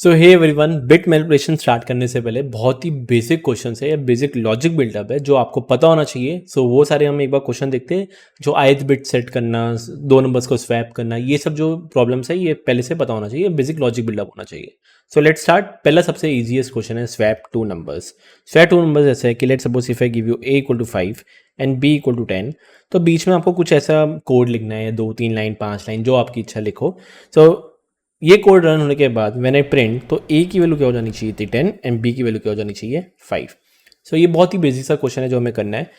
सो hey everyone, bit manipulation start करने से पहले बहुत ही बेसिक क्वेश्चन है या बेसिक लॉजिक बिल्डअप है जो आपको पता होना चाहिए। वो सारे हम एक बार क्वेश्चन देखते हैं। जो ith बिट सेट करना, दो नंबर्स को स्वैप करना, ये सब जो प्रॉब्लम्स है ये पहले से पता होना चाहिए, बेसिक लॉजिक बिल्डअप होना चाहिए। So let's start. पहला सबसे ईजीएस्ट क्वेश्चन है swap two numbers. Swap two numbers ऐसे है कि let suppose if I give you a = 5 and b = 10, तो बीच में आपको कुछ ऐसा कोड लिखना है, 2 3 लाइन 5 लाइन, जो आपकी इच्छा लिखो। सो ये कोड रन होने के बाद मैंने प्रिंट, तो ए की वैल्यू क्या हो जानी चाहिए थी 10 एंड बी की वैल्यू क्या हो जानी चाहिए 5। ये बहुत ही बेसिक सा क्वेश्चन है जो हमें करना है।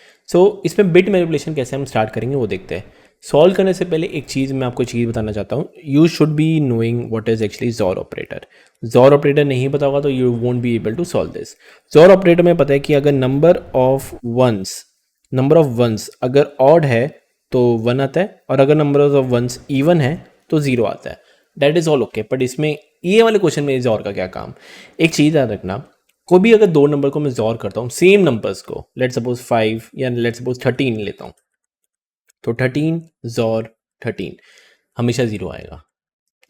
इसमें बिट मैनिपुलेशन कैसे हम स्टार्ट करेंगे वो देखते हैं। सॉल्व करने से पहले एक चीज़ मैं आपको चीज़ बताना चाहता हूँ। You should be knowing what is actually XOR operator. XOR operator नहीं पता होगा तो you won't be able to solve this. XOR operator में पता है कि अगर नंबर ऑफ वंस अगर ऑड है तो 1 आता है, और अगर नंबर ऑफ वंस इवन है तो 0 आता है। That is all okay. But इसमें ये वाले क्वेश्चन में जॉर का क्या काम। एक चीज़ याद रखना, कोई भी अगर दो नंबर को मैं जॉर करता हूँ, सेम नंबर्स को, लेट सपोज 5 या लेट सपोज 13 लेता हूँ, तो 13 जॉर 13 हमेशा 0 आएगा।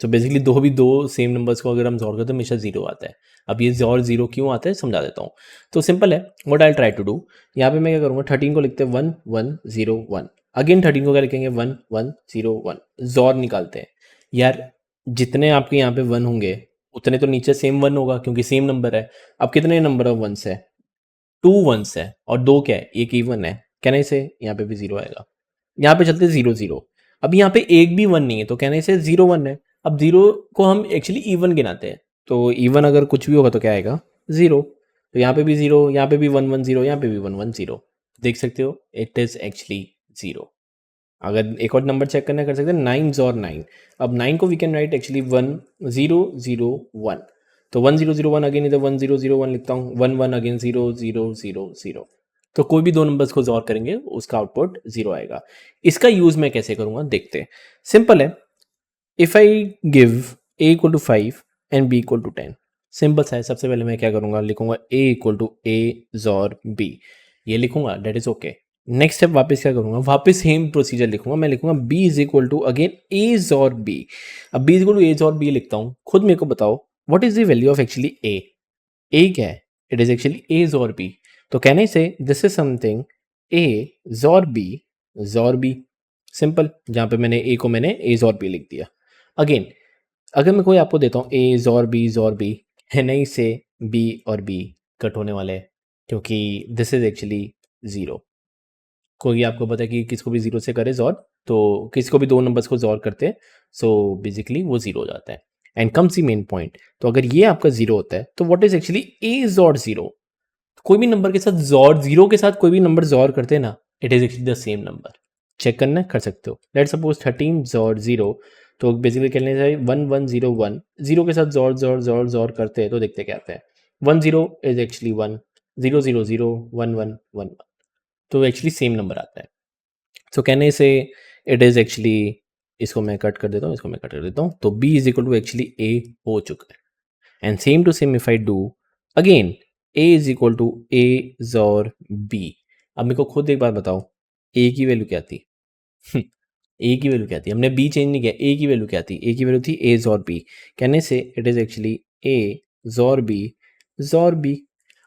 बेसिकली दो सेम नंबर्स को अगर हम जॉर करते हैं हमेशा 0 आता है। अब ये जॉर 0 क्यों आता है समझा देता हूँ। तो सिंपल है, what I try to do. यहाँ पे मैं क्या करूँगा, 13 को लिखते हैं 1 1 0 1, अगेन 13 को क्या लिखेंगे 1 1 0 1, जॉर निकालते हैं। यार जितने आपके यहाँ पे 1 होंगे उतने तो नीचे सेम 1 होगा क्योंकि सेम नंबर है। अब कितने नंबर ऑफ वंस है, 2 वंस है और 2 क्या है, एक इवन है। कहने से यहाँ पे भी 0 आएगा। यहाँ पे चलते 0 0। अब यहाँ पे एक भी 1 नहीं है तो कहने से 0 1 है। अब 0 को हम एक्चुअली इवन गिनाते हैं, तो इवन अगर कुछ भी होगा तो क्या आएगा 0। तो यहाँ पे भी 0, यहाँ पे भी 1 1 0, यहाँ पे भी 1 1 0। देख सकते हो इट इज एक्चुअली 0। अगर एक और नंबर चेक करना कर सकते हैं, 9 और 9। अब 9 को वी कैन राइट एक्चुअली 1 0 0 1, तो 1 0 0 1 अगेन इधर 1 0 0 1 लिखता हूँ, 1 1 अगेन 0 0 0 0। तो कोई भी दो नंबर्स को जॉर करेंगे उसका आउटपुट 0 आएगा। इसका यूज मैं कैसे करूंगा देखते हैं। सिंपल है, if I give a = 5 and b = 10, simple सा है। सबसे पहले मैं क्या करूंगा, लिखूंगा a = a जॉर b, ये लिखूंगा, that is okay. Next step वापस क्या करूंगा, वापस सेम प्रोसीजर लिखूंगा। मैं लिखूंगा b = again a XOR b। अब b = a जॉर b लिखता हूँ, खुद मेरे को बताओ what is the value of actually a क्या है, it is actually a XOR b। तो कहने से this is something a XOR b, simple. जहां पे मैंने a को मैंने a जॉर b लिख दिया। अगेन अगर मैं कोई आपको देता हूँ a जॉर b है, नहीं से b और b कट होने वाले हैं क्योंकि दिस इज एक्चुअली 0। कोई आपको पता है कि किसको भी 0 से करे जॉर, तो किसी को भी दो नंबर्स को जॉर करते हैं, बेसिकली वो 0 हो जाता है। And comes the main point, तो अगर ये आपका 0 होता है तो what is actually a jaw 0। कोई भी नंबर के साथ जॉर 0 के साथ कोई भी नंबर जॉर करते हैं ना, it is actually the same number. Check करना कर सकते हो। लेट सपोज 13 जॉर 0, तो बेसिकली कहने से 1 1 0 1, 0 के साथ जॉर जॉर जॉर जॉर करते हैं तो देखते क्या आता है, 1 0 इज एक्चुअली 1, 0 0 0 1 1 1 1, तो एक्चुअली सेम नंबर आता है। कहने से इट इज एक्चुअली, इसको मैं कट कर देता हूँ, इसको मैं कट कर देता हूँ, तो b = एक्चुअली a हो चुका है। And same to same if I do again a = a XOR b। अब मेरे को खुद एक बार बताओ a की वैल्यू क्या थी a की वैल्यू क्या थी, हमने b चेंज नहीं किया, a की वैल्यू क्या थी, a की वैल्यू थी a जॉर b। कहने से it is actually a XOR b jaw b।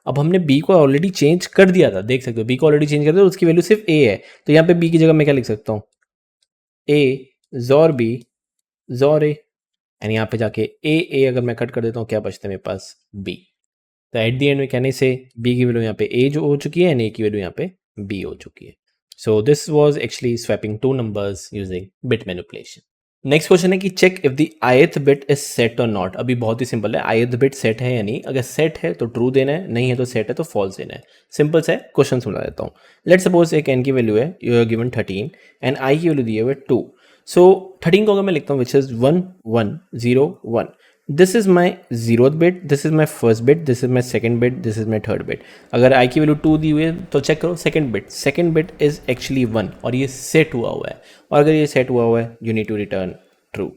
अब हमने b को ऑलरेडी चेंज कर दिया था, देख सकते हो b को ऑलरेडी चेंज कर दिया, उसकी वैल्यू सिर्फ a है। तो यहाँ पे b की जगह मैं क्या लिख सकता हूँ, a XOR b jaw a। And यहाँ पे जाके a अगर मैं कट कर देता हूँ क्या बचता है मेरे पास, b। तो एट द एंड में कहने से b की वैल्यू यहाँ पे a जो हो चुकी है एंड a की वैल्यू यहाँ पे b हो चुकी है। So this was actually swapping two numbers using bit manipulation. Next question है कि check if the ith bit is set और नॉट। अभी बहुत ही सिंपल है, ith बिट सेट है या नहीं। अगर सेट है तो ट्रू देना है, नहीं है तो सेट है तो फॉल्स देना है। सिंपल सा है, क्वेश्चन समझा देता हूँ। लेट सपोज एक n की वैल्यू है, you are given 13 and i की वैल्यू दी है 2। सो 13 को अगर मैं लिखता हूँ which is 1 1 0 1, this is my 0th bit, this is my first bit, this is my second bit, this is my third bit. अगर i की वैल्यू 2 दी हुई है तो चेक करो सेकंड बिट इज एक्चुअली 1 और ये सेट हुआ है। और अगर ये सेट हुआ है you need to return true.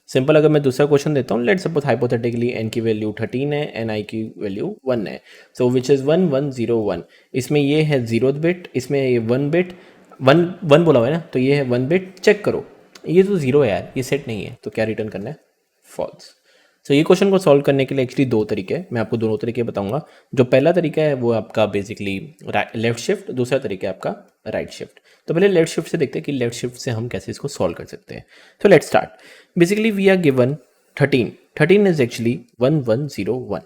Simple. अगर मैं दूसरा क्वेश्चन देता हूँ, लेट सपोज हाइपोथेटिकली n की वैल्यू 13 है एंड i की वैल्यू 1 है, सो विच इज़ 1 1 0 1। इसमें ये है 0th बिट, इसमें ये 1 बिट, 1 1 बोला हुआ है ना, तो ये है 1 बिट। चेक करो ये तो 0 है यार, ये सेट नहीं है, तो क्या रिटर्न करना है, फॉल्स। सो ये क्वेश्चन को सॉल्व करने के लिए एक्चुअली दो तरीके हैं, मैं आपको दोनों तरीके बताऊंगा। जो पहला तरीका है वो आपका बेसिकली लेफ्ट शिफ्ट, दूसरा तरीका है आपका राइट शिफ्ट। तो पहले लेफ्ट शिफ्ट से देखते हैं कि लेफ्ट शिफ्ट से हम कैसे इसको सॉल्व कर सकते हैं। तो let's start. Basically we are given 13 is actually 1101।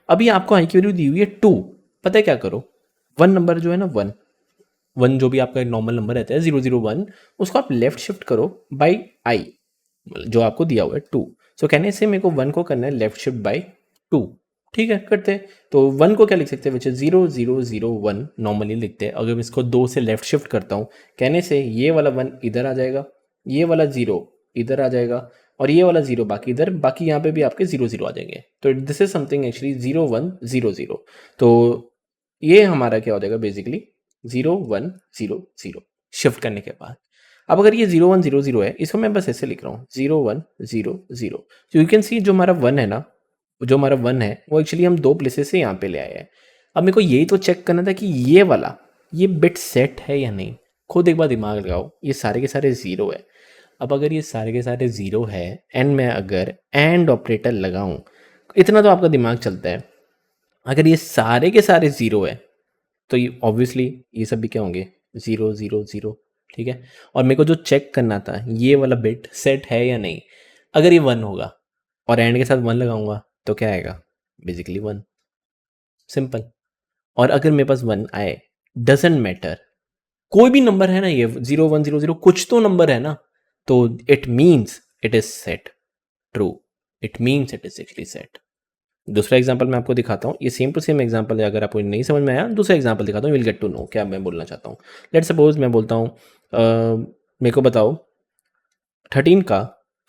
अभी आपको आई की वैल्यू दी हुई है 2। पता है क्या करो, वन नंबर जो है ना, वन जो भी आपका नॉर्मल नंबर रहता है 001, उसको आप लेफ्ट शिफ्ट करो बाई आई, जो आपको दिया हुआ है 2। सो कहने से मेरे को वन को करना है लेफ्ट शिफ्ट बाई 2। ठीक है, करते हैं। तो वन को क्या लिख सकते हैं, विच 0001 नॉर्मली लिखते हैं। अगर मैं इसको 2 से लेफ्ट शिफ्ट करता हूँ, कहने से ये वाला 1 इधर आ जाएगा, ये वाला 0 इधर आ जाएगा, और ये वाला 0 बाकी इधर, बाकी यहाँ पे भी आपके 0 आ जाएंगे। तो दिस इज समथिंग एक्चुअली 0100। तो ये हमारा क्या हो जाएगा बेसिकली 0100 शिफ्ट करने के बाद। अब अगर ये 0100 है, इसको मैं बस ऐसे लिख रहा हूँ 0100। तो यू कैन सी जो हमारा वन है ना, जो हमारा वन है वो एक्चुअली हम दो प्लेसेस से यहाँ पे ले आए हैं। अब मेरे को यही तो चेक करना था कि ये वाला ये बिट सेट है या नहीं। खुद एक बार दिमाग लगाओ, ये सारे के सारे ज़ीरो है। अब अगर ये सारे के सारे ज़ीरो है एंड मैं अगर एंड ऑपरेटर लगाऊं, इतना तो आपका दिमाग चलता है। अगर ये सारे के सारे ज़ीरो है तो ये ऑब्वियसली ये सब भी क्या होंगे 000। ठीक है, और मेरे को जो चेक करना था ये वाला बिट सेट है या नहीं। अगर ये 1 होगा और एंड के साथ 1 लगाऊंगा तो क्या आएगा, बेसिकली 1, सिंपल। और अगर मेरे पास 1 आए, डजेंट मैटर, कोई भी नंबर है ना, ये 0100 कुछ तो नंबर है ना, तो it means it is set true, it means it is actually set. दूसरा एग्जांपल मैं आपको दिखाता हूँ, ये सेम टू सेम एग्जांपल है। अगर आपको नहीं समझ में आया, दूसरा एग्जांपल दिखाता हूँ, विल गेट टू नो क्या मैं बोलना चाहता हूँ। लेट सपोज मैं बोलता हूँ मेरे को बताओ 13 का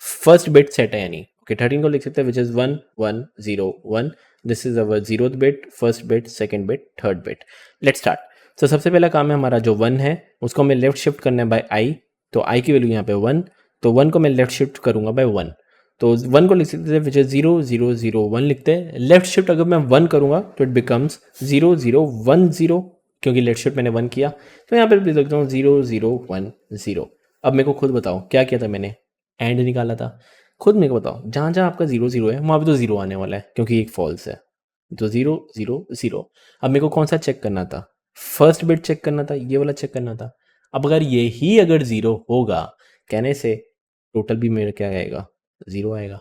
फर्स्ट बिट सेट है या नहीं। ओके, 13 को लिख सकते हैं which is 1101। This is our zero bit, first bit, second bit, third bit. Let start. तो सबसे पहला काम है हमारा जो 1 है उसको हमें लेफ्ट शिफ्ट करना है बाय आई। तो आई की वैल्यू यहाँ पे 1, तो 1 को मैं लेफ्ट शिफ्ट करूंगा बाय 1। तो 1 को लिख सकते हैं विच इज 0001 लिखते हैं। लेफ्ट शिफ्ट अगर मैं 1 करूंगा तो इट बिकम्स 0010, क्योंकि लेफ्ट शिफ्ट मैंने 1 किया। तो यहाँ पे भी लिखता हूँ 0010। अब मेरे को खुद बताओ क्या किया था मैंने, एंड निकाला था। खुद मेरे को बताओ, जहाँ जहाँ आपका 00 है वहाँ पे तो 0 आने वाला है क्योंकि एक फॉल्स है। तो 000। अब मेरे को कौन सा चेक करना था, फर्स्ट बिट चेक करना था, ये वाला चेक करना था। अब अगर ये ही अगर 0 होगा, कहने से टोटल भी मेरा क्या आएगा, 0 आएगा।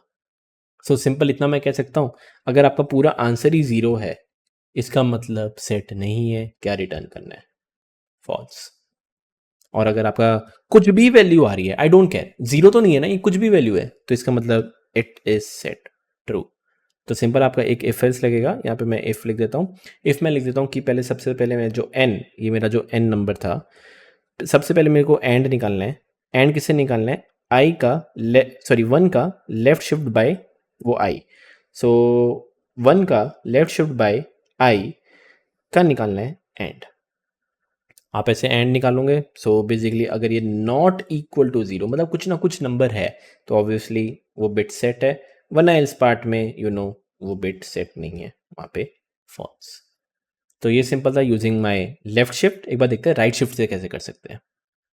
सो सिंपल इतना मैं कह सकता हूँ, अगर आपका पूरा आंसर ही 0 है, इसका मतलब सेट नहीं है। क्या रिटर्न करना है, फॉल्स। और अगर आपका कुछ भी वैल्यू आ रही है, आई डोंट केयर, 0 तो नहीं है ना, ये कुछ भी वैल्यू है, तो इसका मतलब इट इज सेट ट्रू। तो सिंपल आपका एक इफ एल्स लगेगा। यहाँ पे मैं इफ लिख देता हूँ। इफ मैं लिख देता हूँ कि पहले सबसे पहले मैं जो एन, ये मेरा जो एन नंबर था, सबसे पहले मेरे को एंड निकालना है। एंड किससे निकालना है, आई का सॉरी 1 का लेफ्ट शिफ्ट बाय वो आई। सो 1 का लेफ्ट शिफ्ट बाय आई का निकालना है एंड। आप ऐसे एंड निकालोगे। सो बेसिकली अगर ये नॉट इक्वल टू 0 मतलब कुछ ना कुछ नंबर है, तो ऑब्वियसली वो बिट सेट है, वरना इस पार्ट में वो बिट सेट नहीं है, वहाँ पे फॉल्स। तो ये सिंपल था यूजिंग माय लेफ्ट शिफ्ट। एक बार देखते हैं राइट शिफ्ट से कैसे कर सकते हैं।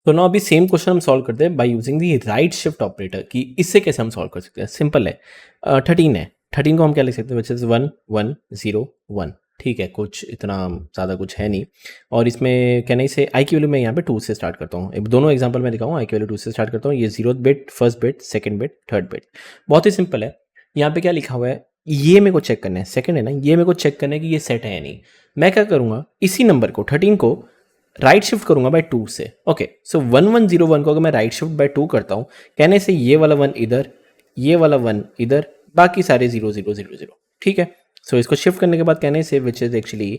तो ना अभी सेम क्वेश्चन हम सॉल्व करते हैं by using the right shift operator, कि इससे कैसे हम सॉल्व कर सकते हैं। सिंपल है, 13 है, 13 को हम क्या लिख सकते हैं, विच इज़ 1101। ठीक है, कुछ इतना ज़्यादा कुछ है नहीं। और इसमें कहने से आई की वैल्यू मैं यहाँ पे 2 से स्टार्ट करता हूँ। दोनों एग्जांपल मैं दिखाऊँ, आई की वैल्यू 2 से स्टार्ट करता हूँ। ये 0th bit, first bit, second bit, third bit. बहुत ही सिंपल है। यहाँ पे क्या लिखा हुआ है, ये मेरे को चेक करना है, सेकंड है ना, ये मेरे को चेक करना है कि ये सेट है या नहीं। मैं क्या करूँगा, इसी नंबर को 13 को राइट शिफ्ट करूंगा बाय 2 से। ओके, सो 1101 को अगर मैं राइट शिफ्ट बाय 2 करता हूं, कहने से ये वाला 1 इधर, ये वाला 1 इधर, बाकी सारे 0000। ठीक है, सो इसको शिफ्ट करने के बाद कहने से विच इज एक्चुअली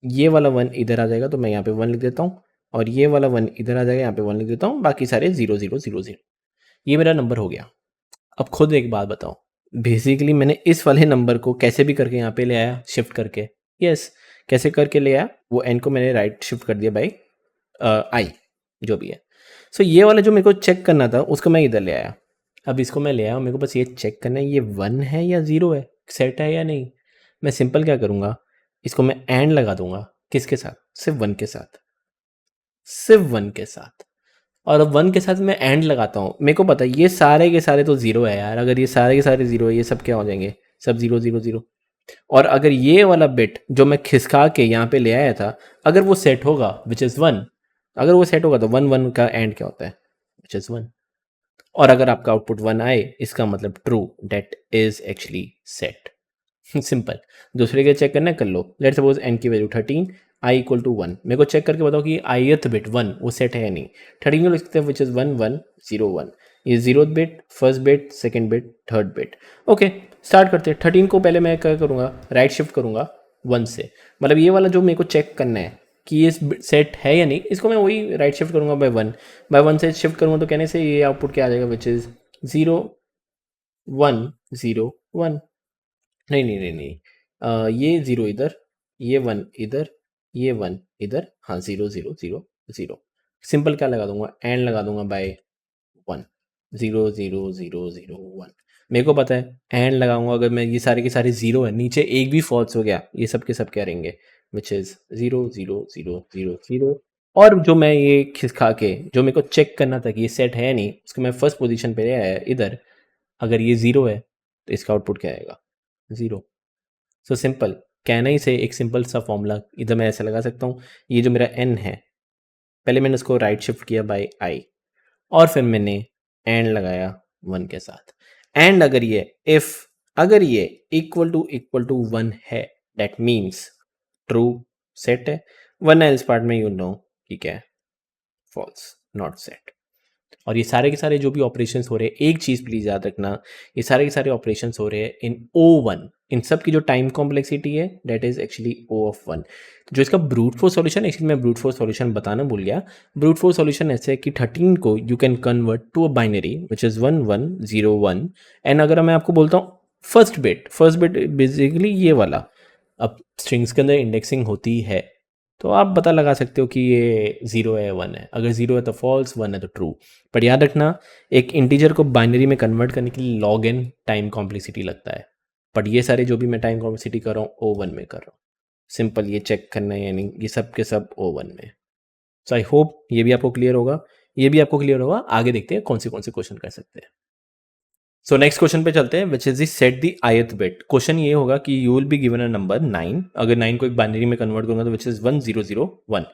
ये वाला 1 इधर आ जाएगा, तो मैं यहाँ पे 1 लिख देता हूँ, और ये वाला 1 इधर आ जाएगा, यहाँ पे 1 लिख देता हूँ, बाकी सारे 0000। ये मेरा नंबर हो गया। अब खुद एक बात बताओ, बेसिकली मैंने इस वाले नंबर को कैसे भी करके यहाँ पे ले आया शिफ्ट करके। यस, कैसे करके ले आया, वो एन को मैंने राइट शिफ्ट कर दिया बाई आई, जो भी है। सो ये वाला जो मेरे को चेक करना था उसको मैं इधर ले आया। अब इसको मैं ले आया, मेरे को बस ये चेक करना है ये 1 है या 0 है, सेट है या नहीं। मैं सिंपल क्या करूँगा, इसको मैं एंड लगा दूंगा, किसके साथ, सिर्फ 1 के साथ, सिर्फ 1 के साथ। और अब 1 के साथ मैं एंड लगाता हूँ, मेरे को पता है ये सारे के सारे तो 0 है यार, अगर ये सारे के सारे 0 है, ये सब क्या हो जाएंगे, सब 0 0 0। और अगर ये वाला बिट जो मैं खिसका के यहाँ पे ले आया था, अगर वो सेट होगा विच इज़ 1, अगर वो सेट होगा तो 1 1 का एंड क्या होता है, विच इज़ 1। और अगर आपका आउटपुट 1 आए, इसका मतलब true, that is actually set. Simple. दूसरे के चेक करना है, कर लो। लेट सपोज एन की वैल्यू 13, आई इक्वल टू 1। मेरे को चेक करके बताओ कि आईथ बिट 1 वो सेट है या नहीं। 13 को लिख सकते हैं विच इज़ 1 1 0 1। ये zero bit, first bit, second bit, third bit. Okay, start करते हैं। 13 को पहले मैं क्या करूँगा, राइट शिफ्ट करूँगा 1 से। मतलब ये वाला जो मेरे को चेक करना है कि ये सेट है या नहीं, इसको मैं वही राइट शिफ्ट करूँगा बाय 1 से शिफ्ट करूँगा तो कहने से ये आउटपुट क्या आ जाएगा, विच इज़ 0 1 0 1। नहीं नहीं नहीं नहीं, ये 0 इधर, ये 1 इधर, ये 1 इधर, हाँ 0 0 0 0। सिंपल क्या लगा दूंगा, एंड लगा दूंगा बाय 1, 0 0 0 0 1। मेरे को पता है एंड लगाऊंगा, अगर मैं ये सारे के सारे 0 है, नीचे एक भी फॉल्स हो गया, ये सब के सब क्या रहेंगे, विच इज़ 0 0 0 0 0। और जो मैं ये खिसका के जो मेरे को चेक करना था कि ये सेट है नहीं, उसको मैं फर्स्ट पोजीशन पे ले आया इधर। अगर ये 0 है तो इसका आउटपुट क्या आएगा, 0। सो सिंपल, कहना ही से एक सिंपल सा फॉर्मूला इधर मैं ऐसा लगा सकता हूँ। ये जो मेरा n है, पहले मैंने उसको राइट शिफ्ट किया बाय i, और फिर मैंने एंड लगाया 1 के साथ। एंड अगर ये अगर ये इक्वल टू 1 है, दैट मीन्स ट्रू, सेट है। वरना इस पार्ट में यू नो कि क्या है, फॉल्स, नॉट सेट। और ये सारे के सारे जो भी ऑपरेशंस हो रहे हैं, एक चीज़ प्लीज़ याद रखना, ये सारे के सारे ऑपरेशंस हो रहे हैं इन O1। इन सब की जो टाइम कॉम्प्लेक्सिटी है that is actually O of 1। जो इसका ब्रूट फोर्स सॉल्यूशन, एक्चुअली मैं ब्रूट फोर्स सॉल्यूशन बताना भूल गया। ब्रूट फोर्स सॉल्यूशन ऐसे है कि 13 को you can convert to a binary which is 1 1 0 1। And अगर मैं आपको बोलता हूँ फर्स्ट बिट बेसिकली ये वाला, अब स्ट्रिंग्स के अंदर इंडेक्सिंग होती है, तो आप पता लगा सकते हो कि ये 0 है 1 है। अगर 0 है तो फॉल्स, 1 है तो ट्रू। पर याद रखना, एक इंटीजर को बाइनरी में कन्वर्ट करने के लिए लॉग एन टाइम कॉम्प्लेक्सिटी लगता है। बट ये सारे जो भी मैं टाइम कॉम्प्लेक्सिटी कर रहा हूँ O1 में कर रहा हूँ। सिंपल, ये चेक करना है यानी ये सब के सब O1 में। सो आई होप ये भी आपको क्लियर होगा, ये भी आपको क्लियर होगा। आगे देखते हैं कौन से क्वेश्चन कर सकते हैं। सो नेक्स्ट क्वेश्चन पे चलते हैं, which is the set the ith bit. Question ये होगा कि you will be given a number 9। अगर 9 को एक बाइनरी में कन्वर्ट करूंगा तो विच इज 1 0 0 1।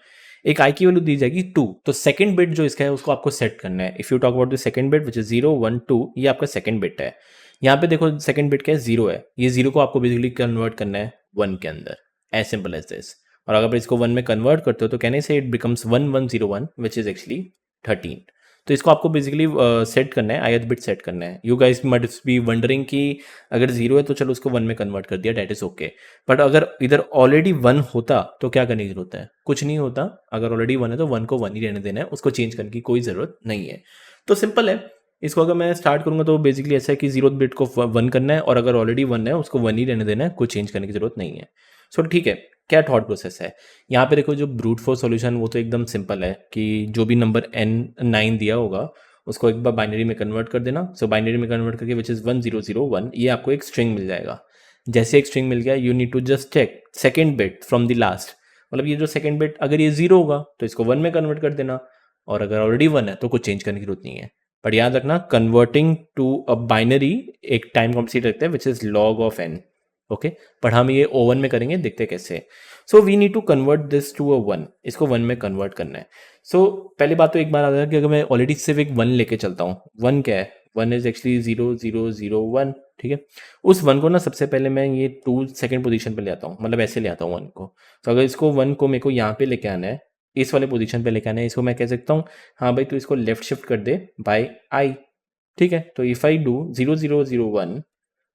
एक आई की वैल्यू दी जाएगी 2। तो सेकंड बिट जो इसका है उसको आपको सेट करना है। If you talk about the second bit which is 0 1 2, ये आपका सेकंड बिट है। यहाँ पे देखो सेकंड बिट क्या है, 0 है। ये 0 को आपको बेसिकली कन्वर्ट करना है 1 के अंदर, एज सिंपल एज दिस। और अगर आप इसको 1 में कन्वर्ट करते हो तो कहने से it becomes 1 1 0 1 which is actually 13। तो इसको आपको बेसिकली सेट करना है, ith बिट सेट करना है। You guys must be wondering कि अगर 0 है तो चलो उसको 1 में कन्वर्ट कर दिया, डेट इज ओके। बट अगर इधर ऑलरेडी 1 होता तो क्या करने की जरूरत है, कुछ नहीं होता। अगर ऑलरेडी 1 है तो 1 को 1 ही रहने देना है, उसको चेंज करने की कोई ज़रूरत नहीं है। तो सिंपल है। इसको अगर मैं स्टार्ट करूंगा तो बेसिकली ऐसा है कि 0th बिट को 1 करना है, और अगर ऑलरेडी 1 है उसको 1 ही रहने देना है, कोई चेंज करने की जरूरत नहीं है। सो ठीक है, क्या थॉट प्रोसेस है यहाँ पे। देखो जो ब्रूट फोर्स सॉल्यूशन वो तो एकदम सिंपल है कि जो भी नंबर n9 दिया होगा उसको एक बार बाइनरी में कन्वर्ट कर देना। सो बाइनरी में कन्वर्ट करके विच इज़ 1 0 0 1, ये आपको एक स्ट्रिंग मिल जाएगा। जैसे एक स्ट्रिंग मिल गया, you need to just check second bit from the last. मतलब ये जो सेकेंड बिट अगर ये 0 होगा तो इसको 1 में कन्वर्ट कर देना, और अगर ऑलरेडी 1 है तो कुछ चेंज करने की जरूरत नहीं है। बट याद रखना, कन्वर्टिंग टू अ बाइनरी एक टाइम कॉम्प्लेक्सिटी रखते हैं which is log of n। Okay, पर हम ये O1 में करेंगे, देखते हैं कैसे। So we need to convert this to a 1, इसको 1 में कन्वर्ट करना है। सो पहली बात तो एक बार आता है कि अगर मैं ऑलरेडी सिर्फ एक 1 लेके चलता हूँ, 1 क्या है, 1 इज एक्चुअली 0 0 0 1। ठीक है, उस 1 को ना सबसे पहले मैं ये 2 सेकेंड पोजीशन पे ले आता हूँ, मतलब ऐसे ले आता हूँ 1 को। तो अगर इसको 1 को मेरे को यहाँ पे लेके आना है, इस वाले पोजीशन पे लेके आना है, इसको मैं कह सकता हूँ हाँ भाई तू इसको लेफ्ट शिफ्ट कर दे बाय i। ठीक है, तो इफ आई डू 0 0 0 1,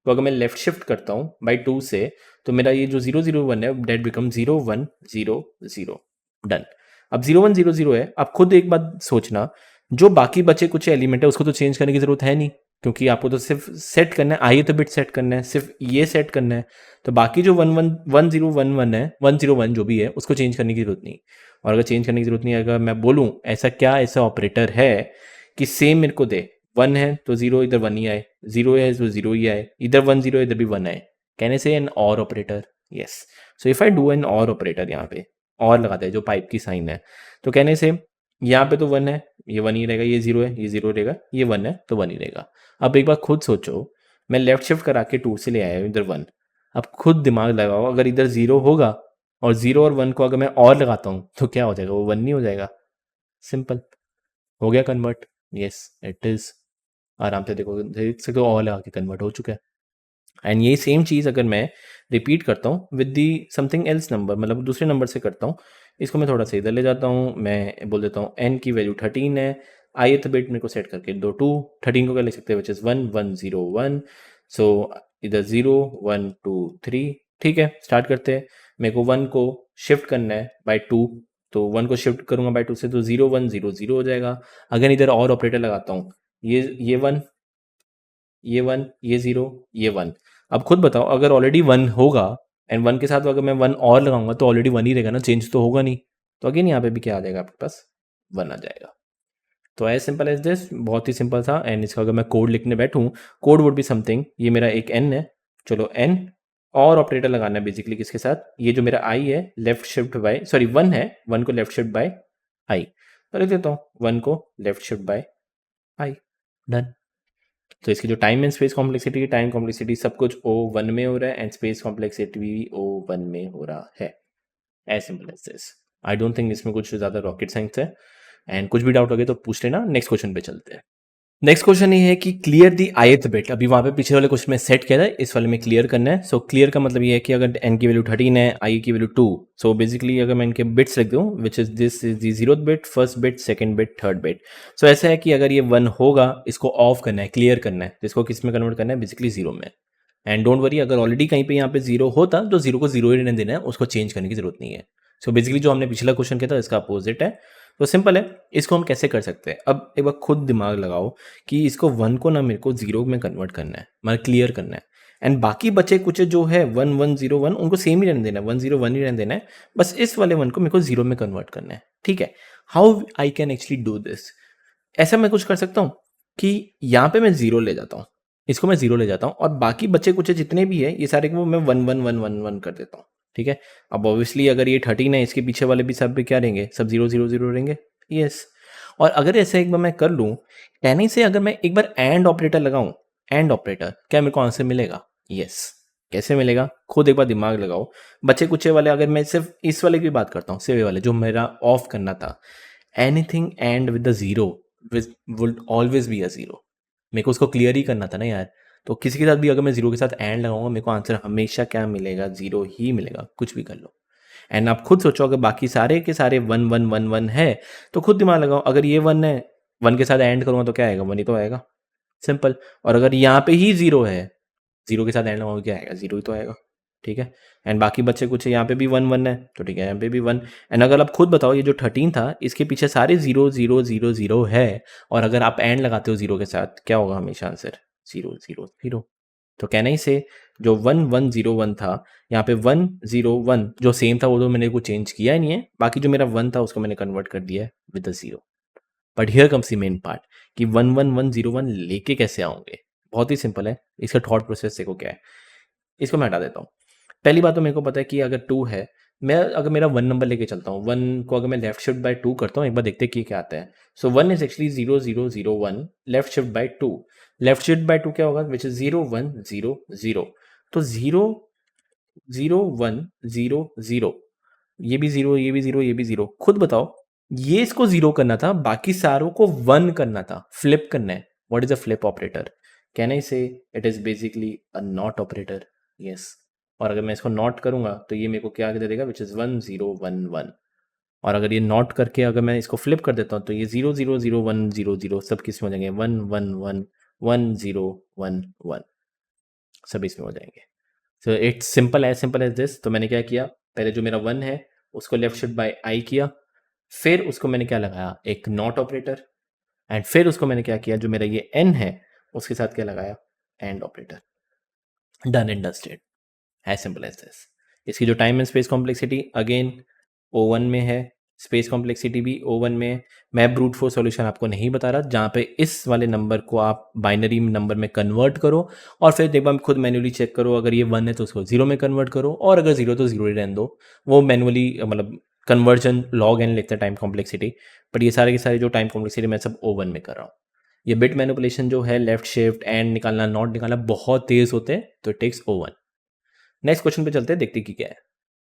तो अगर मैं लेफ्ट शिफ्ट करता हूँ बाई 2 से, तो मेरा ये जो 0 0 1 है डेट बिकम 0 1 0 0। डन। अब 0 1 0 0 है। अब खुद एक बात सोचना, जो बाकी बचे कुछ एलिमेंट है उसको तो चेंज करने की जरूरत है नहीं, क्योंकि आपको तो सिर्फ सेट करना है, आई तो बिट सेट करना है, सिर्फ ये सेट करना है। तो बाकी जो 1 1 1 0 1 1 है, 1 0 1 जो भी है उसको चेंज करने की जरूरत नहीं। और अगर चेंज करने की जरूरत नहीं है, अगर मैं बोलूँ ऐसा क्या ऐसा ऑपरेटर है कि सेम मेरे को दे, 1 है तो 0 इधर 1 ही आए, 0 है तो 0 ही आए, इधर 1 0 इधर भी 1 आए, कहने से एन और operator. Yes, so if I do an और ऑपरेटर, यहाँ पे और लगाते हैं जो पाइप की साइन है, तो कहने से यहाँ पे तो 1 है, ये 1 ही रहेगा, ये 0 है, ये 0 रहेगा, ये 1 है तो 1 ही रहेगा। अब एक बार खुद सोचो, मैं लेफ्ट शिफ्ट करा के 2 से ले आया हूँ इधर 1। अब खुद दिमाग लगाओ, अगर इधर 0 होगा और 0 और 1 को अगर मैं और लगाता हूँ तो क्या हो जाएगा, वो 1 नहीं हो जाएगा। सिंपल, हो गया कन्वर्ट। यस इट इज़, आराम से देखो, देख सकते हो और लगा के कन्वर्ट हो चुका है। एंड ये सेम चीज़ अगर मैं रिपीट करता हूँ with the something else number, मतलब दूसरे नंबर से करता हूँ, इसको मैं थोड़ा सा इधर ले जाता हूँ, मैं बोल देता हूँ n की वैल्यू 13 है, ith बिट मेरे को सेट करके दो 2, 13 को क्या लिख सकते हैं विच इज़ 1 1 0 1। सो इधर 0 1 2 3, ठीक है स्टार्ट करते हैं। मेरे को 1 को शिफ्ट करना है बाय 2, तो 1 को शिफ्ट करूंगा बाय 2 से तो 0 1 0 0 हो जाएगा। अगर इधर और ऑपरेटर लगाता हूँ, ये 1, ये 1, ये 0, ये 1। अब खुद बताओ, अगर ऑलरेडी 1 होगा एंड 1 के साथ अगर मैं 1 और लगाऊंगा तो ऑलरेडी 1 ही रहेगा ना, चेंज तो होगा नहीं। तो अगेन यहाँ पे भी क्या आ जाएगा आपके पास, 1 आ जाएगा। तो एज सिंपल एज दिस, बहुत ही सिंपल था। एंड इसका अगर मैं कोड लिखने बैठूँ, कोड वुड बी समथिंग, ये मेरा एक n है, चलो n और ऑपरेटर लगाना है बेसिकली किसके साथ, ये जो मेरा i है लेफ्ट शिफ्ट बाय, सॉरी 1 है, 1 को लेफ्ट शिफ्ट बाय i, तो लिख देता हूँ 1 को left shift by i, done. तो इसकी जो टाइम एंड स्पेस कॉम्प्लेक्सिटी है, टाइम कॉम्प्लेक्सिटी सब कुछ O1 में हो रहा है एंड स्पेस कॉम्प्लेक्सिटी भी O1 में हो रहा है। As simple as this, I don't think इसमें कुछ ज़्यादा रॉकेट साइंस है। एंड कुछ भी डाउट हो गया तो पूछ लेना, नेक्स्ट क्वेश्चन पे चलते हैं। नेक्स्ट क्वेश्चन ये है कि क्लियर दी ith बिट। अभी वहाँ पे पिछले वाले क्वेश्चन में सेट किया था, इस वाले में क्लियर करना है। सो क्लियर का मतलब ये है कि अगर n की वैल्यू 13 है, i की वैल्यू 2, सो बेसिकली अगर मैं इनके बिट्स लिख दूँ which is this is the 0th bit, first bit, second bit, third bit. So ऐसा है कि अगर ये 1 होगा, इसको ऑफ करना है, क्लियर करना है, तो इसको किस में कन्वर्ट करना है, बेसिकली 0 में। एंड डोंट वरी, अगर ऑलरेडी कहीं पे यहाँ पे 0 होता तो 0 को 0 ही रहने देना है, उसको चेंज करने की जरूरत नहीं है। सो बेसिकली जो हमने पिछला क्वेश्चन किया था इसका अपोजिट है। तो सिंपल है, इसको हम कैसे कर सकते हैं। अब एक बार खुद दिमाग लगाओ कि इसको 1 को ना मेरे को 0 में कन्वर्ट करना है, मतलब क्लियर करना है। एंड बाकी बचे कुछ जो है 1 1 0 1, उनको सेम ही रहने देना है, 1 0 1 ही रहने देना है। बस इस वाले 1 को मेरे को 0 में कन्वर्ट करना है, ठीक है। How I can actually do this, ऐसा मैं कुछ कर सकता हूँ कि यहाँ पे मैं 0 ले जाता हूँ, इसको मैं 0 ले जाता हूँ और बाकी बचे कुछ जितने भी है ये सारे को मैं 1 1 1 1 1 कर देता हूँ, ठीक है। अब ऑब्वियसली अगर ये 13 है, इसके पीछे वाले भी सब भी क्या रहेंगे, सब 0 0 0 रहेंगे। यस, और अगर ऐसे एक बार मैं कर लूँ, कहने से अगर मैं एक बार एंड ऑपरेटर लगाऊं, एंड ऑपरेटर, क्या मेरे को आंसर मिलेगा। यस, कैसे मिलेगा, खुद एक बार दिमाग लगाओ। बच्चे कुचे वाले, अगर मैं सिर्फ इस वाले की बात करता हूँ, सिर्फ ये वाले जो मेरा ऑफ करना था, anything and with the zero would always be a zero. मेरे को उसको क्लियर ही करना था ना यार। तो किसी के साथ भी अगर मैं जीरो के साथ एंड लगाऊंगा, मेरे को आंसर हमेशा क्या मिलेगा, जीरो ही मिलेगा, कुछ भी कर लो। एंड आप खुद सोचो, अगर बाकी सारे के सारे 1 1 1 1 है तो खुद दिमाग लगाओ, अगर ये 1 है, 1 के साथ एंड करूंगा तो क्या आएगा, 1 ही तो आएगा, सिंपल। और अगर यहाँ पे ही 0 है, 0 के साथ एंड लगाओगे क्या आएगा, 0 ही तो आएगा, ठीक है। एंड बाकी बच्चे कुछ यहाँ पे भी 1 1 है तो ठीक है, यहाँ पे भी 1। एंड अगर आप खुद बताओ, ये जो 13 था इसके पीछे सारे 0 0 0 0 है, और अगर आप एंड लगाते हो 0 के साथ, क्या होगा हमेशा आंसर, 0 0 0। तो कहना ही से जो 1 1 0 1 था, यहाँ पे 1 0 1 जो सेम था वो तो मैंने को चेंज किया ही नहीं है, बाकी जो मेरा 1 था उसको मैंने कन्वर्ट कर दिया है with the 0। But here comes the main part कि 1 1 1 0 1 लेके कैसे आओगे। बहुत ही सिंपल है, इसका थॉट प्रोसेस देखो क्या है। इसको मैं हटा देता हूँ। पहली बात तो मेरे को पता है कि अगर 2 है, मैं अगर मेरा 1 नंबर लेके चलता हूँ, 1 को अगर मैं लेफ्ट शिफ्ट बाय 2 करता हूँ, एक बार देखते हैं कि क्या आता है। So 1 is actually 0 0 0 1, left shift by 2, left shift by 2 क्या होगा, विच इज 0 1 0 0। तो 0 0 1 0 0, ये भी 0, ये भी 0, ये भी 0। खुद बताओ, ये इसको 0 करना था, बाकी सारों को 1 करना था, फ्लिप करना है। What is a flip operator, can I say it is basically a NOT operator. Yes, और अगर मैं इसको नॉट करूंगा तो ये मेरे को क्या दे देगा, विच इज 1 0 1 1। और अगर ये नॉट करके अगर मैं इसको फ्लिप कर देता हूँ तो ये 0 0 0 1 0 0 सब किस में हो जाएंगे, 1 1 1 1 0 1 1, सब इसमें हो जाएंगे। So it's simple as this. तो मैंने क्या किया, पहले जो मेरा 1 है उसको लेफ्ट शिफ्ट बाय आई किया, फिर उसको मैंने क्या लगाया, एक नॉट ऑपरेटर, एंड फिर उसको मैंने क्या किया, जो मेरा ये n है उसके साथ क्या लगाया, and operator. Done and dusted, as simple as this. इसकी जो time and space complexity again O1 में है, स्पेस कॉम्प्लेक्सिटी भी O1 में है। मैं ब्रूट फोर्स सॉल्यूशन आपको नहीं बता रहा, जहाँ पे इस वाले नंबर को आप बाइनरी नंबर में कन्वर्ट करो और फिर एक बार खुद मैन्युअली चेक करो, अगर ये 1 है तो उसको 0 में कन्वर्ट करो, और अगर 0 तो 0 ही रहने दो, वो मैनुअली मतलब कन्वर्जन लॉग एन लेते हैं टाइम कॉम्प्लेक्सिटी, बट ये सारे के सारे जो टाइम कॉम्प्लेक्सिटी मैं सब O1 में कर रहा हूँ। ये बिट मैनिपुलेशन जो है लेफ्ट शिफ्ट एंड निकालना नॉट निकालना बहुत तेज होते हैं, तो it takes O1। Next question पे चलते हैं, देखते हैं कि क्या है।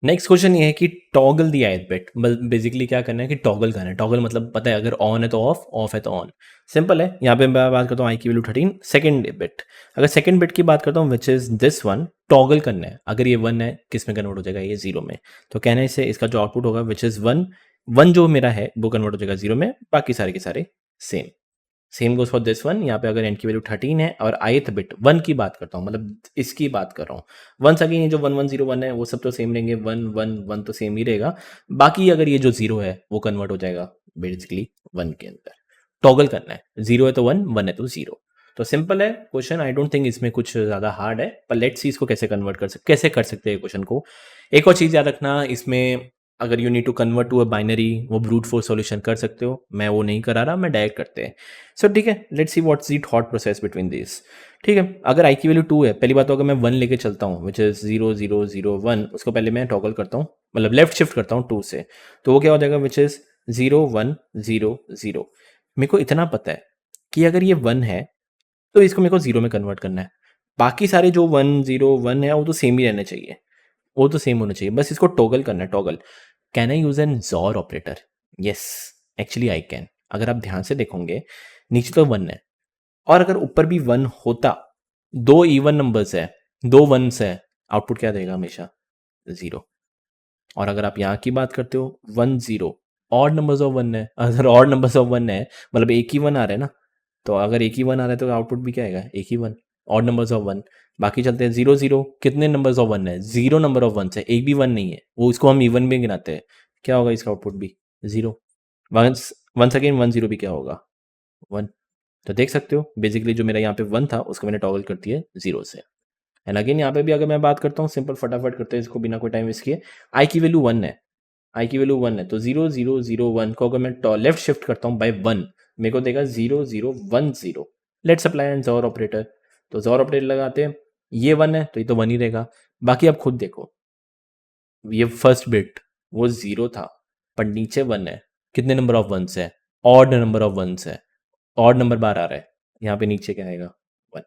नेक्स्ट क्वेश्चन ये है कि टॉगल दी ith बिट, बेसिकली क्या करना है कि टॉगल करना है। टॉगल मतलब पता है, अगर ऑन है तो ऑफ, ऑफ है तो ऑन। सिंपल है। यहाँ पे मैं बात करता हूँ आई की वैल्यू 13 सेकंड बिट। अगर सेकंड बिट की बात करता हूँ which is this one, toggle करना है। अगर ये 1 है किस में कन्वर्ट हो जाएगा, ये 0 में। तो कहने से इसका जो आउटपुट होगा विच इज 1, 1 जो मेरा है वो कन्वर्ट हो जाएगा 0 में, बाकी सारे के सारे same. Same goes for this one. यहाँ पे अगर एन की वैल्यू 13 है और ith बिट 1 की बात करता हूँ, मतलब इसकी बात कर रहा हूँ। वंस अगेन ये जो 1101 है वो सब तो सेम रहेंगे, 1 1 1 तो सेम ही रहेगा। बाकी अगर ये जो 0 है वो कन्वर्ट हो जाएगा बेसिकली 1 के अंदर। टॉगल करना है, 0 है तो 1, 1 है तो 0। तो सिंपल है क्वेश्चन, आई डोंट थिंक इसमें कुछ ज़्यादा हार्ड है, पर लेट्स सी इसको कैसे कन्वर्ट कर सकते, कैसे कर सकते हैं क्वेश्चन को। एक और चीज़ याद रखना इसमें, अगर you need to convert to a binary, वो ब्रूट फोर्स सॉल्यूशन कर सकते हो। मैं वो नहीं करा रहा, मैं डायरेक्ट करते हैं। सो ठीक है, let's see what's the thought process between this. ठीक है, अगर आई की वैल्यू 2 है, पहली बात तो अगर मैं 1 लेके चलता हूँ विच इज 0 0 0 1, उसको पहले मैं टॉगल करता हूँ, मतलब लेफ्ट शिफ्ट करता हूँ 2 से, तो वो क्या हो जाएगा विच इज 0 1 0 0। मेरे को इतना पता है कि अगर ये 1 है तो इसको मेरे को 0 में कन्वर्ट करना है। बाकी सारे जो 1 0 1 है वो तो सेम ही रहने चाहिए, वो तो सेम होना चाहिए, बस इसको टॉगल करना है। Toggle, can I use N jaw operator? Yes, actually I can. अगर आप ध्यान से देखोगे नीचे तो 1 है, और अगर ऊपर भी 1 होता, दो इवन नंबर्स है, दो वंस है, आउटपुट क्या देगा हमेशा? 0। और अगर आप यहाँ की बात करते हो 1 0, ऑड नंबर्स ऑफ 1 है, अगर ऑड नंबर्स ऑफ 1 है मतलब एक ही 1 आ रहा है ना, तो अगर एक ही 1 आ रहा है तो आउटपुट भी क्या आएगा? एक ही 1, ऑड नंबर्स ऑफ 1। बाकी चलते हैं 0 0, कितने नंबर्स ऑफ 1 है? 0 नंबर ऑफ 1 है, एक भी 1 नहीं है, वो इसको हम इवन में गिनाते हैं। क्या होगा इसका आउटपुट भी? 0। वंस वंस अगेन 1 0 भी क्या होगा? 1। तो देख सकते हो बेसिकली जो मेरा यहाँ पे 1 था उसको मैंने टॉगल कर दिया 0 से। एंड अगेन यहाँ पे भी अगर मैं बात करता हूँ, सिंपल फटाफट करते हैं इसको बिना कोई टाइम वेस्ट किए। आई की वैल्यू 1 है, आई की वैल्यू 1 है, तो 0 0 0 1 को अगर मैं लेफ्ट शिफ्ट करता हूँ बाय 1, मेरे को देगा 0 0 1 0। Let's apply N jaw operator. तो जॉर ऑपरेटर लगाते हैं, ये 1 है तो ये तो 1 ही रहेगा। बाकी आप खुद देखो, ये फर्स्ट बिट वो 0 था, पर नीचे 1 है, कितने नंबर ऑफ वंस है? ऑड नंबर ऑफ वंस है, ऑड नंबर बार आ रहा है, यहाँ पे नीचे क्या आएगा? 1।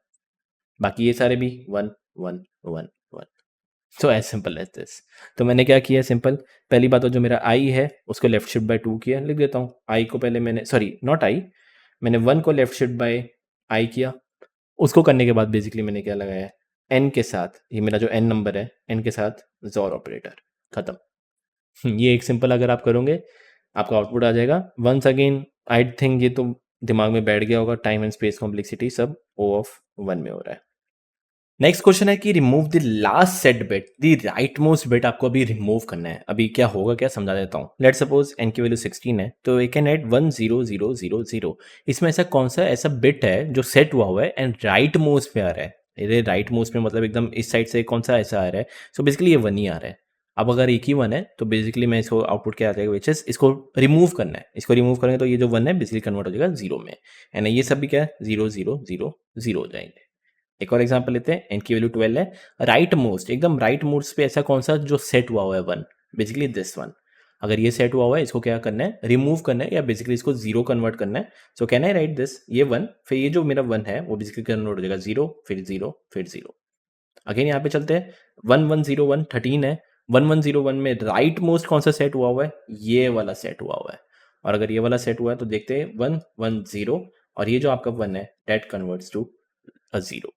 बाकी ये सारे भी 1 1 1 1। So as simple as this. तो मैंने क्या किया, सिंपल, पहली बात तो जो मेरा आई है उसको लेफ्ट शिफ्ट बाय 2 किया, लिख देता हूँ। आई को पहले मैंने, सॉरी नॉट आई, मैंने 1 को लेफ्ट शिफ्ट बाय आई किया। उसको करने के बाद बेसिकली मैंने क्या लगाया, एन के साथ, ये मेरा जो एन नंबर है एन के साथ जॉर ऑपरेटर, खत्म। ये एक सिंपल अगर आप करोगे आपका आउटपुट आ जाएगा। वंस अगेन आई थिंक ये तो दिमाग में बैठ गया होगा, टाइम एंड स्पेस कॉम्प्लेक्सिटी सब O ऑफ 1 में हो रहा है। नेक्स्ट क्वेश्चन है कि remove the last set bit, the right most bit आपको अभी रिमूव करना है। अभी क्या होगा, क्या समझा देता हूँ। लेट सपोज एन की वैल्यू 16 है, तो वी कैन ऐड 1 0 0 0 0। इसमें ऐसा कौन सा ऐसा बिट है जो सेट हुआ है एंड राइट मोस्ट पे आ रहा है? ये राइट मोस्ट पे मतलब एकदम इस साइड से कौन सा ऐसा आ रहा है? सो बेसिकली ये 1 ही आ रहा है। अब अगर एक ही 1 है तो बेसिकली मैं इसको आउटपुट क्या आ जाएगा, विच इज इसको रिमूव करना है। इसको रिमूव करेंगे तो ये जो 1 है बेसिकली कन्वर्ट हो जाएगा 0 में, एंड ये सब भी क्या है? 0 0 0 0 हो जाएंगे। एक और एग्जांपल लेते हैं, एन की वैल्यू 12 है, राइट मोस्ट, एकदम राइट मोस्ट पे ऐसा कौन सा जो सेट हुआ है 1? Basically this one. अगर ये सेट हुआ है इसको क्या करना है? रिमूव करना है, या बेसिकली इसको 0 कन्वर्ट करना है। So can I right this, ये 1, फिर ये जो मेरा 1 है वो बेसिकली कन्वर्ट हो जाएगा 0, फिर 0, फिर 0। अगेन यहाँ पे चलते हैं, 1 1 0 1 13 है, 1 1 0 1 में राइट मोस्ट कौन सा सेट हुआ है? ये वाला सेट हुआ है। और अगर ये वाला सेट हुआ है तो देखते हैं 1 1 0, और ये जो आपका 1 है डेट कन्वर्ट्स टू अ 0,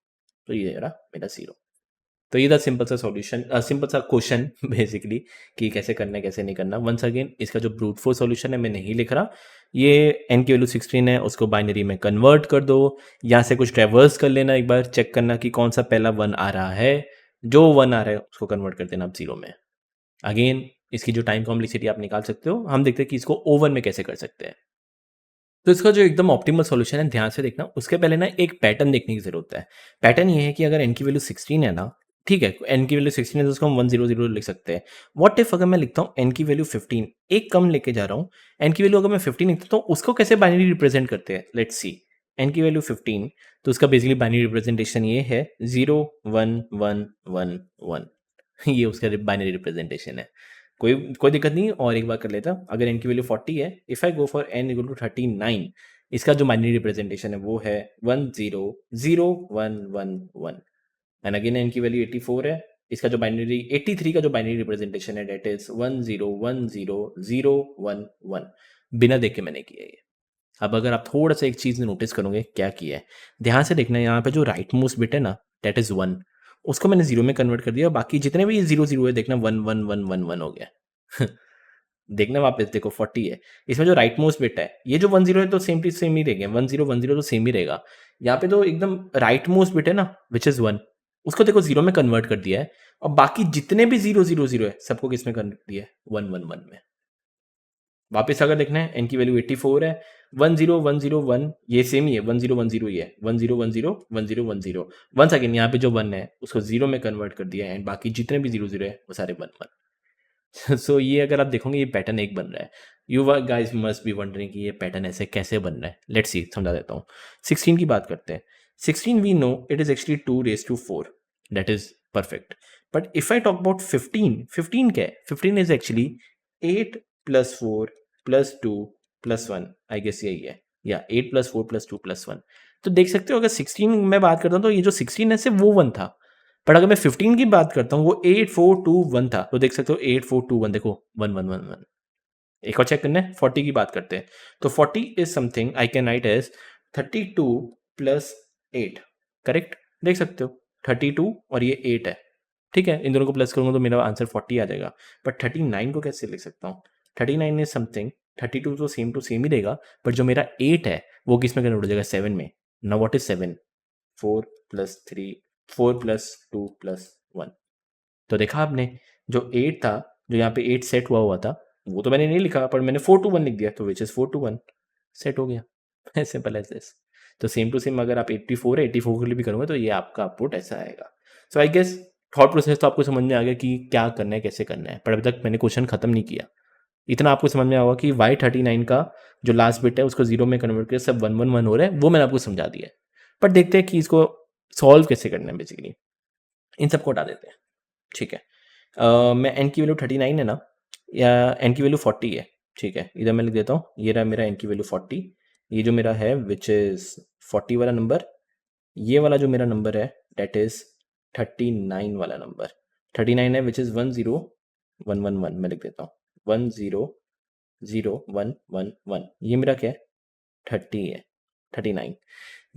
तो ये रहा मेरा 0। तो ये था सिंपल सा सॉल्यूशन, सिंपल सा क्वेश्चन बेसिकली, कि कैसे करना है कैसे नहीं करना। वंस अगेन इसका जो ब्रूट फोर्स सॉल्यूशन है मैं नहीं लिख रहा। ये एन की वैल्यू 16 है, उसको बाइनरी में कन्वर्ट कर दो, यहाँ से कुछ ट्रेवर्स कर लेना, एक बार चेक करना कि कौन सा पहला 1 आ रहा है, जो 1 आ रहा है उसको कन्वर्ट कर देना आप 0 में। अगेन इसकी जो टाइम कॉम्प्लेक्सिटी आप निकाल सकते हो, हम देखते हैं कि इसको ओवन में कैसे कर सकते हैं। तो इसका जो एकदम ऑप्टिमल सॉल्यूशन है, ध्यान से देखना, उसके पहले ना एक पैटर्न देखने की जरूरत है। पैटर्न ये है कि अगर एन की वैल्यू 16 है ना, ठीक है, एन की वैल्यू 16 है तो उसको हम 100 लिख सकते हैं। व्हाट इफ अगर मैं लिखता हूँ एन की वैल्यू 15, एक कम लेके जा रहा हूँ, एन की वैल्यू अगर मैं 15 लिखता हूँ तो उसको कैसे बाइनरी रिप्रेजेंट करते हैं? Let's see. एन की वैल्यू 15, तो उसका बेसिकली बाइनरी रिप्रेजेंटेशन ये है 0 1 1 1 1। ये उसका बाइनरी रिप्रेजेंटेशन है। कोई दिक्कत नहीं, और एक बार कर लेता। अगर n की वैल्यू 40 है, if I go for n equal to 39, इसका जो बाइनरी रिप्रेजेंटेशन है वो है 1 0 0 1 1 1, एंड अगेन n की वैल्यू 84 है, इसका जो बाइनरी 83 का जो बाइनरी रिप्रेजेंटेशन है डेट इज 1 0 1 0 0 1 1। बिना देख के मैंने किया ये। अब अगर आप थोड़ा सा एक चीज़ नोटिस करोगे क्या किया है, ध्यान से देखना, यहाँ पे जो राइट मोस्ट बिट है ना डेट इज 1, उसको मैंने जीरो में कन्वर्ट कर दिया, बाकी जितने भी जीरो जीरो है देखना 1 1 1 1 1 हो गया। देखना वापस देखो 40 है, इसमें जो राइट मोस्ट बिट है, ये जो 1 0 है तो सेम टू सेम ही रहेगा, 1 0 1 0 तो सेम ही रहेगा। यहाँ पे तो एकदम राइट मोस्ट बिट है ना विच इज 1, उसको देखो जीरो में कन्वर्ट कर दिया है, और बाकी जितने भी 0 0 0 है सबको किस में कन्वर्ट दिया है, 1 1 1 में। वापस अगर देखना है, n की वैल्यू 84 है, 1 0 1 0 1 ये सेम ही है, 1 0 1 0 ही है, 1 0 1 0 1 0 1 0। वंस अगेन यहाँ पे जो 1 है उसको जीरो में कन्वर्ट कर दिया है, एंड बाकी जितने भी 0 0 है वो सारे 1 1। सो ये अगर आप देखोगे ये पैटर्न एक बन रहा है। You guys must be wondering कि ये पैटर्न ऐसे कैसे बन रहा है। लेट्स सी, समझा देता हूँ। 16 की बात करते हैं। 16 we know it is actually 2 raised to 4, that is perfect. But if I talk about 15, 15 क्या है, 15 इज एक्चुअली 8 + 4 + 2 + 1, आई गेस यही है, या 8 + 4 + 2 + 1। तो देख सकते हो अगर 16 मैं बात करता हूँ तो ये जो 16 है सिर्फ वो 1 था, बट अगर मैं 15 की बात करता हूँ वो 8 4 2 1 था, तो देख सकते हो 8 4 2 1, देखो 1 1 1 1। एक और चेक करना है, 40 की बात करते हैं, तो 40 is something I can write as 32 + 8, correct. देख सकते हो 32 और ये 8 है, ठीक है, इन दोनों को प्लस करूंगा तो मेरा आंसर 40 आ जाएगा। बट 39 को कैसे लिख सकता हूँ, 39 इज समथिंग, 32 तो सेम टू सेम ही रहेगा, बट जो मेरा 8 है वो किस में कन्वर्ट हो जाएगा, 7 में। Now what is 7, 4 + 3 4 + 2 + 1। तो देखा आपने, जो 8 था, जो यहाँ पे 8 सेट हुआ था, वो तो मैंने नहीं लिखा, पर मैंने 4 to 1 लिख दिया, तो विच इज 4 to 1 सेट हो गया। Simple as this. तो सेम टू सेम अगर आप 84 है, 84 के लिए भी करोगे तो ये आपका आउटपुट ऐसा आएगा। सो आई गेस थॉट प्रोसेस तो आपको समझ में आ गया कि क्या करना है, कैसे करना है, पर अभी तक मैंने क्वेश्चन खत्म नहीं किया। इतना आपको समझ में आएगा कि Y39 का जो लास्ट बिट है उसको जीरो में कन्वर्ट करके सब 1 1 1 हो रहा है, वो मैंने आपको समझा दिया है। पर देखते हैं कि इसको सॉल्व कैसे करना है। बेसिकली इन सबको हटा देते हैं, ठीक है। मैं n की वैल्यू 39 है ना, या n की वैल्यू 40 है, ठीक है, इधर मैं लिख देता हूँ, ये रहा मेरा n की वैल्यू 40, ये जो मेरा है विच इज़ 40 वाला नंबर, ये वाला जो मेरा नंबर है डेट इज़ 39 वाला नंबर, 39 है विच इज़ 1 0 1 1 1, मैं लिख देता हूँ 1 0 0 1 1 1, ये मेरा क्या है 30 है, 39।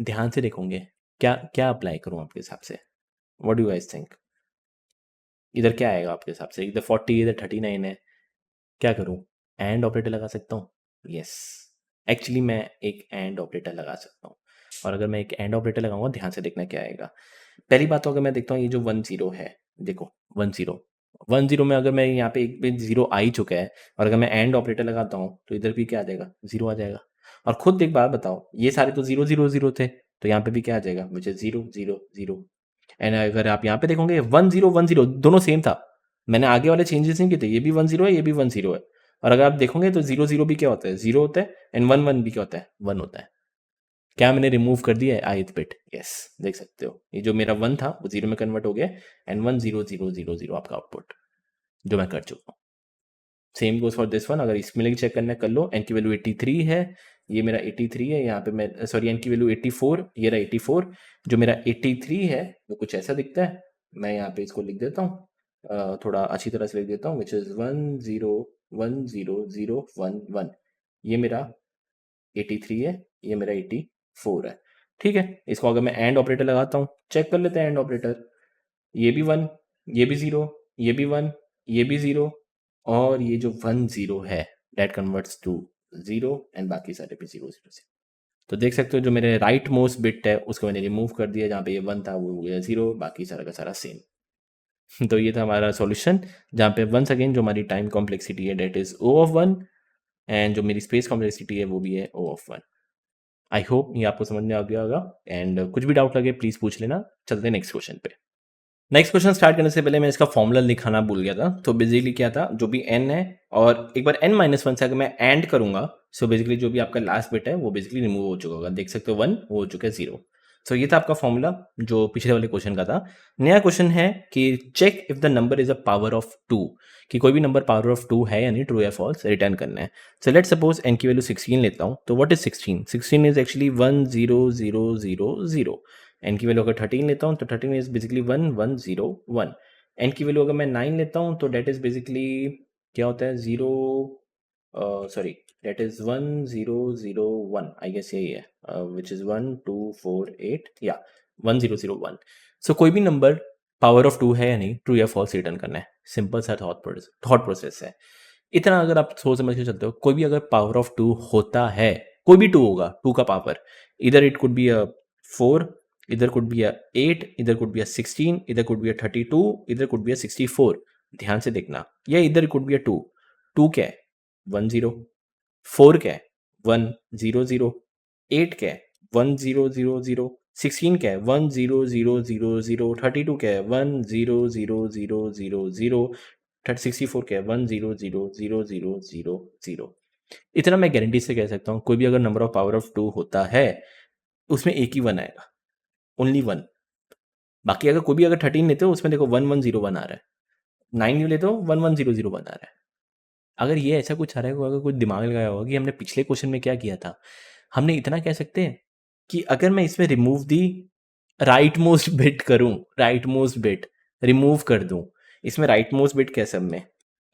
ध्यान से देखोगे क्या क्या अप्लाई करूँ आपके हिसाब से, what do you guys think, इधर क्या आएगा आपके हिसाब से, इधर 40 इधर 39 है, क्या करूँ, एंड ऑपरेटर लगा सकता हूँ। यस, एक्चुअली मैं एक एंड ऑपरेटर लगा सकता हूँ, और अगर मैं एक एंड ऑपरेटर लगाऊंगा, ध्यान से देखना क्या आएगा। पहली बात तो अगर मैं देखता हूँ ये जो 1 0 है, देखो 1 0 1 0 में अगर मैं यहाँ पे एक पे जीरो आ ही चुका है, और अगर मैं एंड ऑपरेटर लगाता हूँ तो इधर भी क्या आ जाएगा, जीरो आ जाएगा। और खुद एक बात बताओ, ये सारे तो 0 0 0 थे, तो यहाँ पे भी क्या आ जाएगा, मुझे 0 0 0। एंड अगर आप यहाँ पे देखोगे 1 0 1 0 दोनों सेम था, मैंने आगे वाले चेंजेस नहीं किए थे, ये भी 1 0 है, ये भी 1 0 है। और अगर आप देखोगे तो 0 0 भी क्या होता है, 0 होता है, एंड 1 1 भी क्या होता है, 1 होता है। क्या मैंने रिमूव कर दिया है ith बिट, यस, देख सकते हो ये जो मेरा 1 था वो 0 में कन्वर्ट हो गया, एंड 1 0 0 0 0 आपका आउटपुट जो मैं कर चुका हूँ। Same goes for this one, अगर इसमें लेके चेक करना है कर लो। n की वैल्यू 83 है, ये मेरा 83 है, यहाँ पे मैं सॉरी n की वैल्यू 84, ये रहा 84, जो मेरा 83 है वो कुछ ऐसा दिखता है। मैं यहाँ पे इसको लिख देता हूँ, थोड़ा अच्छी तरह से लिख देता हूँ, विच इज़ 1 0 1 0 0 1 1, ये मेरा 83 है, ये मेरा 84 है, ठीक है। इसको अगर मैं एंड ऑपरेटर लगाता हूँ, चेक कर लेते हैं एंड ऑपरेटर, ये भी 1, ये भी 0, ये भी 1, ये भी 0, और ये जो 1 0 है दैट कन्वर्ट्स टू 0, एंड बाकी सारे भी 0 0 0। तो देख सकते हो जो मेरे राइट मोस्ट बिट है उसको मैंने रिमूव कर दिया, जहाँ पे ये 1 था वो हो गया 0, बाकी सारा का सारा सेम। तो ये था हमारा सॉल्यूशन, जहाँ पे वंस अगेन जो हमारी टाइम कॉम्प्लेक्सिटी है that is O of 1, and जो मेरी स्पेस कॉम्प्लेक्सिटी है वो भी है O of 1। आई होप ये आपको समझ में आ गया होगा, एंड कुछ भी डाउट लगे प्लीज़ पूछ लेना। चलते हैं नेक्स्ट क्वेश्चन पे। नेक्स्ट क्वेश्चन स्टार्ट करने से पहले मैं इसका फॉर्मूला लिखाना भूल गया था। तो बेसिकली क्या था, जो भी n है और एक बार n-1 से अगर मैं एंड करूंगा, सो बेसिकली जो भी आपका लास्ट बिट है वो बेसिकली रिमूव हो चुका होगा। देख सकते हो 1 वो हो चुका है 0। सो ये था आपका फॉर्मूला जो पिछले वाले क्वेश्चन का था। नया क्वेश्चन है कि check if the number is a power of 2, कि कोई भी नंबर पावर ऑफ 2 है या नहीं, ट्रू या फॉल्स रिटर्न करना है। सो लेट्स सपोज n की वैल्यू 16 लेता हूँ, तो what is 16? 16 is actually 1 0 0 0 0। n की वैल्यू अगर 13 लेता हूँ तो 13 इज बेसिकली 1 1 0 1। n की वैल्यू अगर मैं 9 लेता हूँ तो डेट इज बेसिकली क्या होता है, 0 sorry that is 1001, I guess यही है, which is 1 2 4 8, yeah 1001। सो कोई भी नंबर पावर ऑफ 2 है या नहीं, ट्रू या फॉल्स रिटर्न करना है। सिंपल सा थॉट प्रोसेस है। इतना अगर आप सोच समझ के चलते हो, कोई भी अगर पावर ऑफ 2 होता है, कोई भी 2 होगा, 2 का पावर, इधर इट कुड बी अ 4, इधर कुड बी अ 8, इधर कुड बी अ 16, इधर कुड बी अ 32, इधर कुड बी अ 64। ध्यान से देखना, या इधर कुड बी अ 2। 2 क्या है? 1 0। 4 क्या है? 1 0 0। 8 क्या है? 1 0 0 0। 16 क्या है? 1 0 0 0 0। 32 क्या है? 1 0 0 0 0 0। 64 क्या है? 1 0 0 0 0 0 0। इतना मैं गारंटी से कह सकता हूँ, कोई भी अगर नंबर ऑफ पावर ऑफ 2 होता है, उसमें एक ही 1 आएगा, ओनली 1। बाकी अगर कोई भी अगर 13 लेते हो, उसमें देखो 1 1 0 1 आ रहा है। 9 लेते हो, 1 1 0 0 1 आ रहा है। अगर ये ऐसा कुछ आ रहा है, अगर कुछ दिमाग लगाया होगा कि हमने पिछले क्वेश्चन में क्या किया था, हमने इतना कह सकते हैं कि अगर मैं इसमें रिमूव दी राइट मोस्ट बिट करूं, राइट मोस्ट बिट रिमूव कर दूं, इसमें राइट मोस्ट बिट क्या है?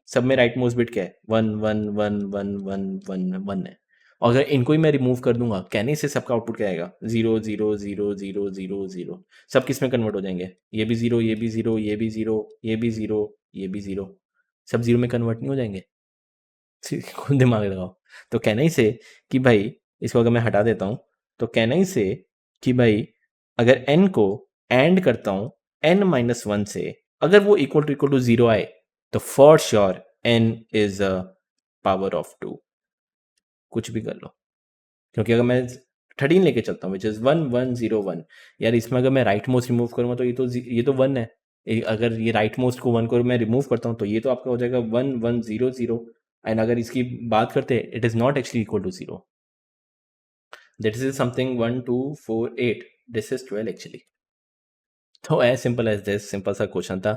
सब में राइट मोस्ट बिट क्या है? 1 1 1 1 1 1 1 है। और अगर इनको ही मैं रिमूव कर दूंगा, कहने से सबका आउटपुट क्या आएगा? 0 0 0 0 0 0। सब किस में कन्वर्ट हो जाएंगे? ये भी 0, ये भी 0, ये भी 0, ये भी 0, ये भी 0। सब 0 में कन्वर्ट नहीं हो जाएंगे? खुद दिमाग लगाओ। तो कहना ही से कि भाई, इसको अगर मैं हटा देता हूँ, तो कहना ही से कि भाई अगर n को एंड करता हूँ n माइनस 1 से, अगर वो इक्वल टू 0 आए, तो for sure n is a power of 2। कुछ भी कर लो, क्योंकि अगर मैं 13 लेके चलता हूँ विच इज 1 1 0 1, यार इसमें अगर मैं राइट मोस्ट रिमूव करूँगा तो ये तो 1 है। अगर ये राइट मोस्ट को 1 को मैं रिमूव करता हूँ तो ये तो आपका हो जाएगा 1 1 0 0। एंड अगर इसकी बात करते हैं, it is not actually equal to 0, that is something 1 2 4 8, this is 12 actually. तो as simple as this, simple सा क्वेश्चन था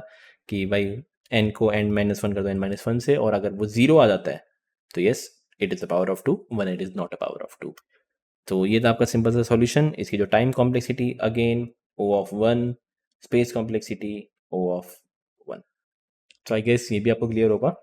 कि भाई n को n माइनस 1 कर दो n माइनस 1 से, और अगर वो 0 आ जाता है तो yes it is a power of 2, one it is not a power of 2। तो ये था आपका सिंपल सा सॉल्यूशन। इसकी जो time complexity again O of 1, space complexity O of 1। तो आई गेस ये भी आपको क्लियर होगा।